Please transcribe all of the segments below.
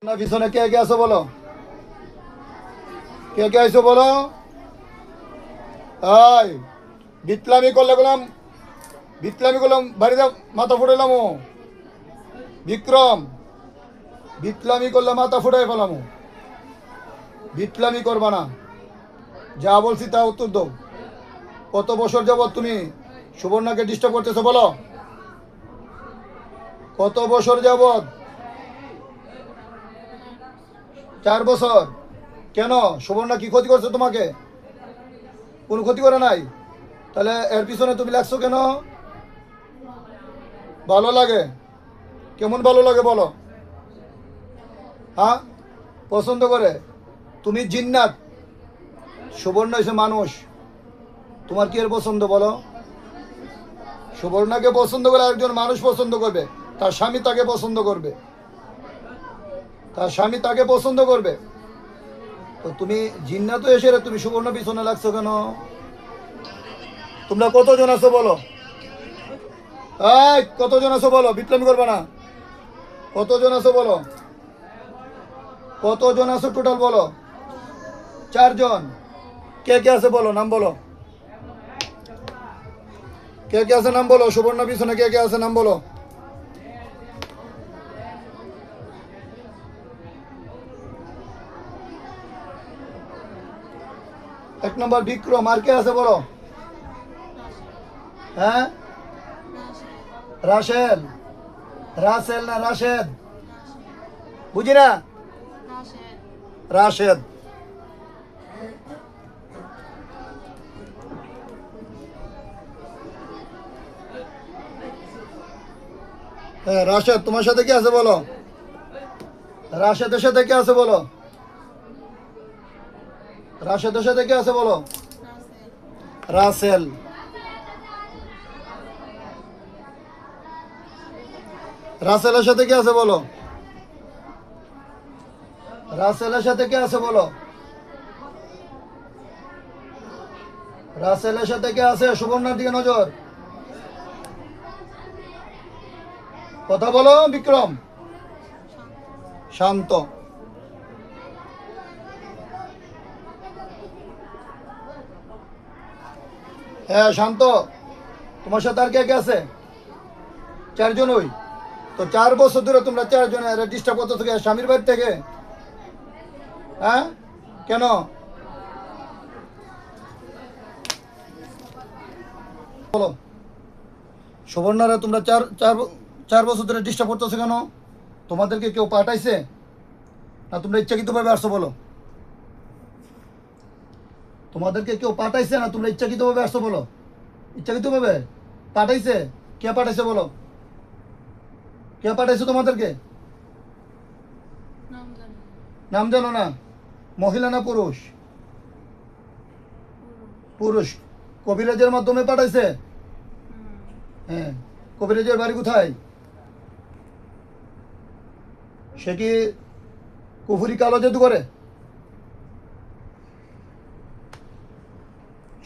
না পিছনে কে কে আছো বলো, কে কে আইছো বলো। এই বিপ্লবী করলে গেলাম, বিপ্লবী করলাম বাড়িতে মাথা ফুটাইলাম। বিক্রম বিপ্লবী করলে মাথা ফুটাই পেলাম। বিপ্লবী করবা না, যা বলছি তা উত্তর দাও। কত বছর যাবৎ তুমি সুবর্ণাকে ডিস্টার্ব করতেছো বলো? কত বছর যাবৎ? 4 বছর। কেন? সুবর্ণা কি ক্ষতি করছে তোমাকে? কোনো ক্ষতি করে নাই, তাহলে এর পিছনে তুমি লাগছো কেন? ভালো লাগে? কেমন ভালো লাগে বলো? হ্যাঁ, পছন্দ করে? তুমি জিন্নাত, সুবর্ণ এসে মানুষ। তোমার কি এর পছন্দ বলো? সুবর্ণাকে পছন্দ করে একজন মানুষ পছন্দ করবে, তার স্বামী তাকে পছন্দ করবে, তার স্বামী তাকে পছন্দ করবে। তো তুমি জিন্নাত এসে তুমি সুবর্ণ পিছনে লাগছো কেন? তোমরা কতজন আছো বলো? এই কতজন আছো বলো? বিপ্লবী করবে না। কতজন আছো বলো? কতজন আছো টোটাল বলো? 4 জন। কে কে আছে বলো, নাম বলো। কে কে আছে নাম বলো? সুবর্ণ পিছনে কে কে আছে নাম বলো। এক নম্বর বিক্রম, আর কে আছে বলো? হ্যাঁ, রাশেল। রাসেল না রাশেদ? বুঝি না। রাশেদ। হ্যাঁ রাশেদ, তোমার সাথে কে আছে বলো? রাশেদের সাথে কে আছে বলো? রাশেদের সাথে কে আছে বলো? রাসেল। রাসেলের সাথে কে আছে বলো? রাসেলের সাথে কে আছে বলো? রাসেলের সাথে কে আছে? সুবর্ণার দিকে নজর, কথা বলো। বিক্রম। শান্ত। হ্যাঁ শান্ত, তোমার সাথে আর কে কে আছে? 4 জনই তো। 4 বছর ধরে তোমরা 4 জনে ডিস্টার্ব করতে থেকে স্বামীর বাড়ি থেকে। হ্যাঁ, কেন বলো? সুবর্ণারা তোমরা 4 বছর ধরে ডিস্টার্ব করতেছো কেন? তোমাদেরকে কেউ পাঠাইছে না তোমরা ইচ্ছাকৃতভাবে আসছো বলো? তোমাদেরকে কেউ পাঠাইছে না তোমরা ইচ্ছাকৃতভাবে আসছো বলো? ইচ্ছাকৃতভাবে পাঠাইছে? কে পাঠাইছে বলো? কে পাঠাইছে তোমাদেরকে? নাম জানো না? মহিলা না পুরুষ? পুরুষ। কবিরাজের মাধ্যমে পাঠাইছে? হ্যাঁ। কবিরাজের বাড়ি কোথায়? সে কি কুফুরি কালো জাদু করে?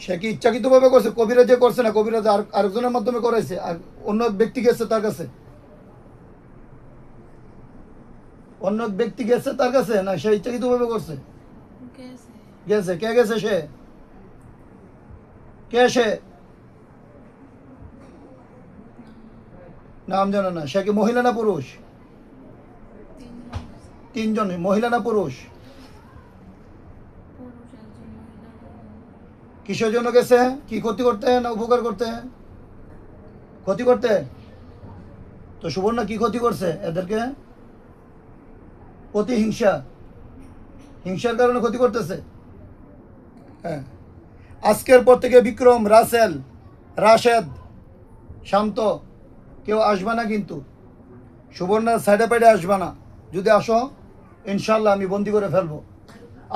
সে কি ইচ্ছাকৃতভাবে করছে? কবিরাজে করছে না, কবিরাজ আর আরেকজনের মাধ্যমে করাইছে, আর অন্য এক ব্যক্তি গেছে তার কাছে। অন্য এক ব্যক্তি গেছে তার কাছে, না সে ইচ্ছাকৃতভাবে করছে? গেছে। কে গেছে? সে কে? সে নাম জানো না? সে কি মহিলা না পুরুষ? 3 জন। মহিলা না পুরুষ? কিসের জন্য গেছে? কি ক্ষতি করতে না উপকার করতে? ক্ষতি করতে। তো সুবর্ণা কি ক্ষতি করছে এদেরকে? প্রতিহিংসা, হিংসার কারণে ক্ষতি করতেছে। হ্যাঁ, আজকের পর থেকে বিক্রম, রাসেল, রাশেদ, শান্ত কেউ আসবে না কিন্তু। সুবর্ণার সাইডে পাইডে আসবে না। যদি আসো ইনশাল্লাহ আমি বন্দি করে ফেলবো।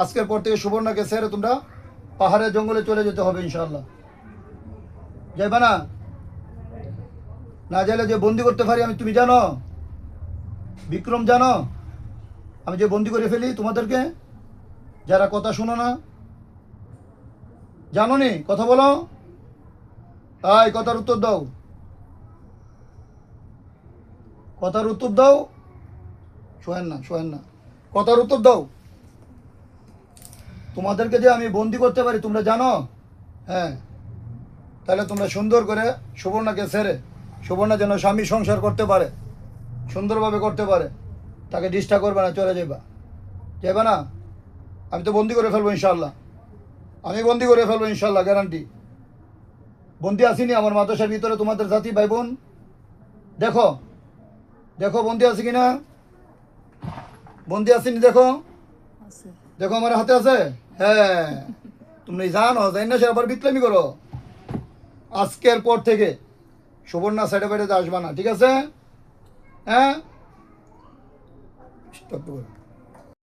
আজকের পর থেকে সুবর্ণাকে ছেড়ে তোমরা পাহাড়ের জঙ্গলে চলে যেতে হবে ইনশাল্লাহ। যাইবা না? না যাইলে যে বন্দি করতে পারি আমি, তুমি জানো? বিক্রম জানো আমি যে বন্দি করে ফেলি তোমাদেরকে, যারা কথা শোনো না? জানো নি? কথা বলো। তাই কথার উত্তর দাও, কথার উত্তর দাও। শোয়েন না, শোয়েন না। কথার উত্তর দাও। তোমাদেরকে যে আমি বন্দি করতে পারি তোমরা জানো? হ্যাঁ, তাহলে তোমরা সুন্দর করে সুবর্ণাকে ছেড়ে, সুবর্ণা যেন স্বামী সংসার করতে পারে, সুন্দরভাবে করতে পারে, তাকে ডিস্টার্ব করবে না, চলে যাবা। যাবে না? আমি তো বন্দি করে ফেলবো ইনশাল্লাহ, আমি বন্দি করে ফেলবো ইনশাল্লাহ, গ্যারান্টি। বন্দি আসিনি আমার মাদ্রাসার ভিতরে তোমাদের জাতি ভাই বোন? দেখো, দেখো বন্দি আছে কিনা, বন্দি আসিনি দেখো, আছে। দেখো আমার হাতে আছে। হ্যাঁ, তুমি জানো জানি না সে আবার বিপ্লবী করো। আজকের পর থেকে সুবর্ণা সাইডে বাইরে আসবা না, ঠিক আছে? হ্যাঁ, স্টপ করো।